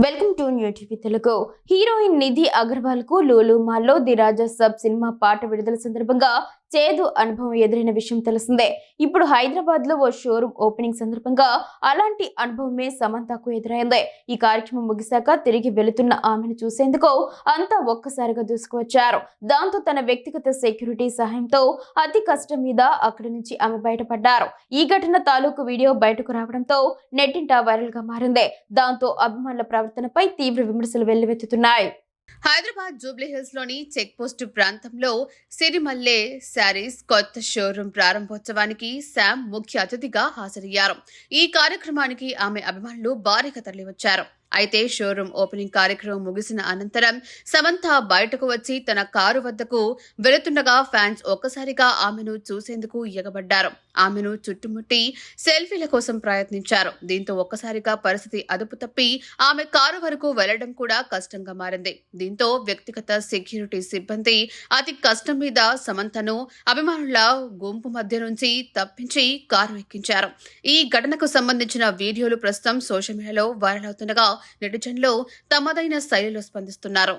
Welcome to new TV Telugu. Heroine Nidhi Agarwal కు Lulu మాల్లో the Raja sub cinema పాట విడుదల సందర్భంగా చేదు అనుభవం ఎదురైన విషయం తెలిసిందే. ఇప్పుడు హైదరాబాద్ లో ఓ షోరూమ్ ఓపెనింగ్ సందర్భంగా అలాంటి అనుభవమే సమంతకు ఎదురైంది. ఈ కార్యక్రమం ముగిశాక తిరిగి వెళుతున్న ఆమెను చూసేందుకు అంతా ఒక్కసారిగా దూసుకువచ్చారు. దాంతో తన వ్యక్తిగత సెక్యూరిటీ సహాయంతో అతి కష్టం మీద అక్కడి నుంచి ఆమె బయటపడ్డారు. ఈ ఘటన తాలూకు వీడియో బయటకు రావడంతో నెట్టింట వైరల్ గా మారింది. దాంతో అభిమానుల ప్రవర్తనపై తీవ్ర విమర్శలు వెల్లువెత్తుతున్నాయి. హైదరాబాద్ జూబ్లీ హిల్స్ లోని చెక్ పోస్ట్ ప్రాంతంలో సిరిమల్లె శారీస్ కొత్త షోరూం ప్రారంభోత్సవానికి శామ్ ముఖ్య అతిథిగా హాజరయ్యారు. ఈ కార్యక్రమానికి ఆమె అభిమానులు భారీగా తరలివచ్చారు. అయితే షోరూం ఓపెనింగ్ కార్యక్రమం ముగిసిన అనంతరం సమంత బయటకు వచ్చి తన కారు వద్దకు వెళుతుండగా ఫ్యాన్స్ ఒక్కసారిగా ఆమెను చూసేందుకు ఎగబడ్డారు. ఆమెను చుట్టుముట్టి సెల్ఫీల కోసం ప్రయత్నించారు. దీంతో ఒక్కసారిగా పరిస్థితి అదుపు తప్పి ఆమె కారు వరకు వెళ్లడం కూడా కష్టంగా మారింది. దీంతో వ్యక్తిగత సెక్యూరిటీ సిబ్బంది అతి కష్టం మీద సమంతను అభిమానుల గుంపు మధ్య నుంచి తప్పించి కారు ఎక్కించారు. ఈ ఘటనకు సంబంధించిన వీడియోలు ప్రస్తుతం సోషల్ మీడియాలో వైరల్ అవుతుండగా నెటిజన్లు తమదైన శైలిలో స్పందిస్తున్నారు.